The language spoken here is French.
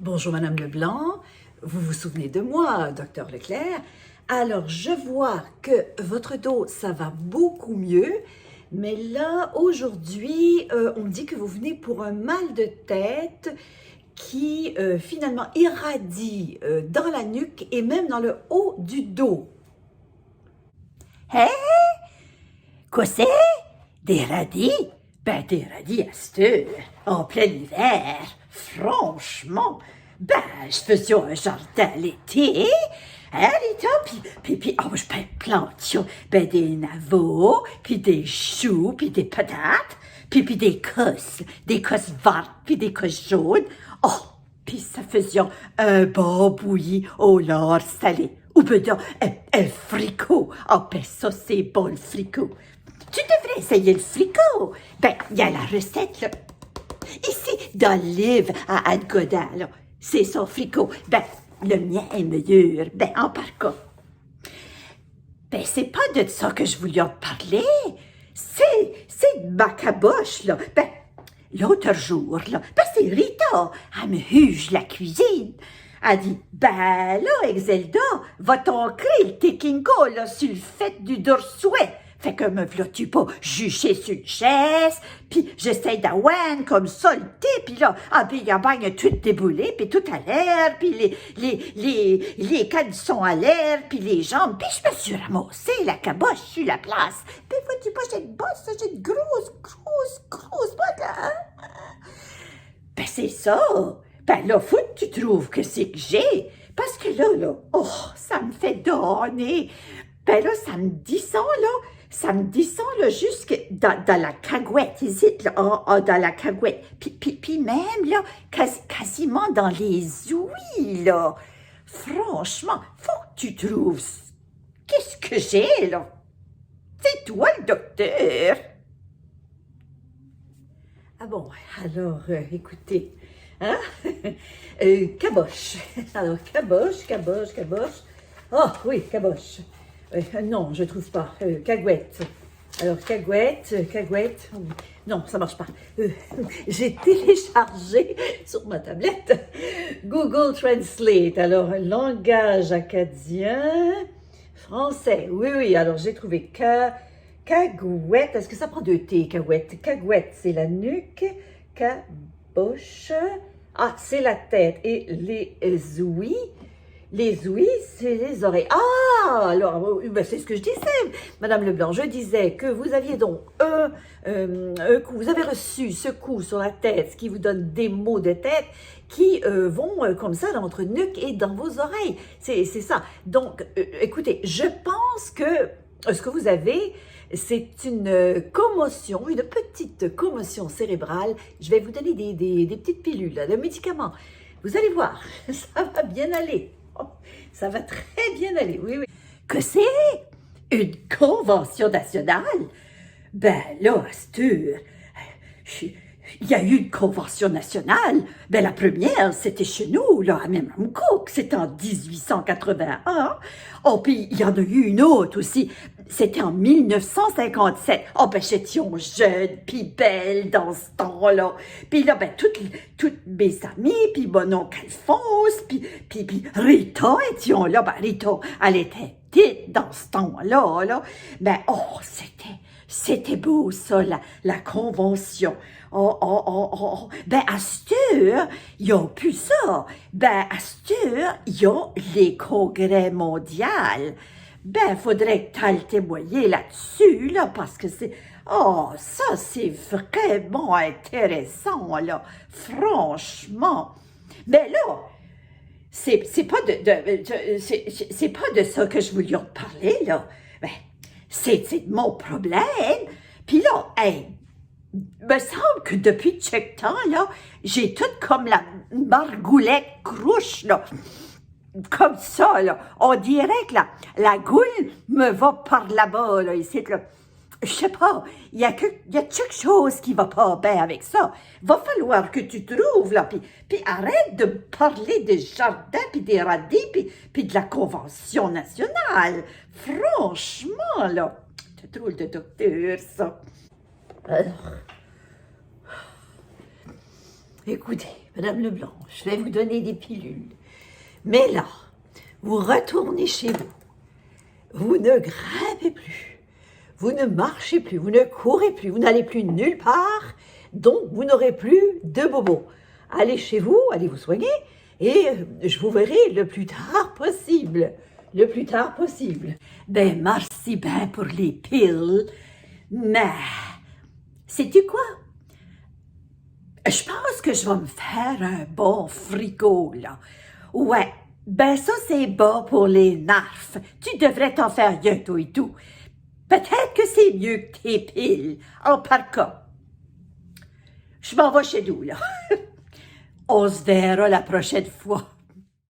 Bonjour Madame Leblanc, vous vous souvenez de moi, Docteur Leclerc? Alors je vois que votre dos, ça va beaucoup mieux, mais là aujourd'hui, on me dit que vous venez pour un mal de tête qui finalement irradie dans la nuque et même dans le haut du dos. Hein? Quoi c'est? Des radis? Ben, des radis à cette heure, en plein hiver. Franchement, ben, je faisais un jardin l'été, hein, l'été, puis, je plantais, ben, des navots, puis des choux, puis des patates, puis des cosses vertes, puis des cosses jaunes. Oh, puis ça faisait un bon bouilli au lard salé. Ou peut-être un fricot. Oh, ben, ça, c'est bon, le fricot. Tu devrais essayer le fricot. Ben, il y a la recette, là. Ici, dans le livre à Anne Godin, là, c'est son fricot. Ben, le mien est meilleur. Ben, en par cas. Ben, c'est pas de ça que je voulais te parler. C'est de ma caboche, là. Ben, l'autre jour, là, ben, c'est Rita. Elle me huge la cuisine. Elle dit, ben là, Exelda, va t'ancrer le tekingo, là, sur le fait du dorsouet. Fait que me v'là-tu pas jucher sur une chaise, puis j'essaie d'awan comme ça le thé, puis là, la bagne tout déboulé, puis tout à l'air, puis les caleçons à l'air, puis les jambes, puis je me suis ramassée la caboche sur la place. Puis vois-tu pas, j'ai une bosse, j'ai une grosse botte, là. Ben c'est ça. Ben là, faut que tu trouves que c'est que j'ai. Parce que là, oh, ça me fait donner. Ben là, ça me descend, là, jusque dans la cagouette, ici, là, dans la cagouette. Puis même, là, quasiment dans les ouïes, là. Franchement, faut que tu trouves. Qu'est-ce que j'ai, là? C'est toi, le docteur. Ah bon, alors écoutez, hein? Caboche. Alors, caboche. Ah oui, caboche. Non, je trouve pas. Caguette. Alors, caguette. Non, ça marche pas. J'ai téléchargé sur ma tablette Google Translate. Alors, langage acadien, français. Oui, alors j'ai trouvé caguette. Est-ce que ça prend 2 T, caguette? Caguette, c'est la nuque. Caboche. Ah, c'est la tête. Et les ouïes. Les ouïes, c'est les oreilles. Ah, alors, ben c'est ce que je disais, Madame Leblanc. Je disais que vous aviez donc un coup, vous avez reçu ce coup sur la tête, ce qui vous donne des maux de tête qui vont comme ça dans votre nuque et dans vos oreilles. C'est ça. Donc, écoutez, je pense que ce que vous avez, c'est une commotion, une petite commotion cérébrale. Je vais vous donner des petites pilules, là, de médicaments. Vous allez voir, ça va bien aller. Ça va très bien aller, oui. Que c'est? Une convention nationale? Ben là, à cette heure, il y a eu une convention nationale. Ben la première, c'était chez nous, là, à Memramcook. C'était en 1881. Oh, puis il y en a eu une autre aussi. C'était en 1957. Oh, ben j'étais jeune, puis belle dans ce temps-là. Puis là, ben toutes mes amies, puis mon oncle Alphonse, puis Rita étions là. Ben Rita, elle était petite dans ce temps-là, là. Ben, oh, c'était beau, ça, la convention. Oh. Ben, à cette heure, ils n'ont plus ça. Ben, à cette heure, ils ont les congrès mondiaux. Ben, faudrait que tu ailles témoigner là-dessus, là, parce que c'est... Oh, ça, c'est vraiment intéressant, là. Franchement. Ben là, c'est pas c'est pas de ça que je voulais te parler, là. Ben, c'est de mon problème. Puis là, hey, me semble que depuis quelque temps, là, j'ai tout comme la margoulette crouche, là. Comme ça, là. On dirait que la goule me va par là-bas, là, ici, là. Je sais pas, il y a quelque chose qui va pas bien avec ça. Va falloir que tu trouves, là, puis arrête de me parler des jardins, puis des radis, puis de la Convention nationale. Franchement, là, c'est drôle de docteur, ça. Alors, écoutez, Madame Leblanc, je vais vous donner des pilules. Mais là, vous retournez chez vous. Vous ne grimpez plus. Vous ne marchez plus. Vous ne courez plus. Vous n'allez plus nulle part. Donc, vous n'aurez plus de bobos. Allez chez vous, allez vous soigner. Et je vous verrai le plus tard possible. Le plus tard possible. Ben, merci bien pour les piles. Mais, sais-tu quoi? Je pense que je vais me faire un bon fricot, là. Ouais, ben ça, c'est bon pour les nerfs. Tu devrais t'en faire un, toi et tout. Peut-être que c'est mieux que tes piles. En par cas, je m'en vais chez nous, là. On se verra la prochaine fois.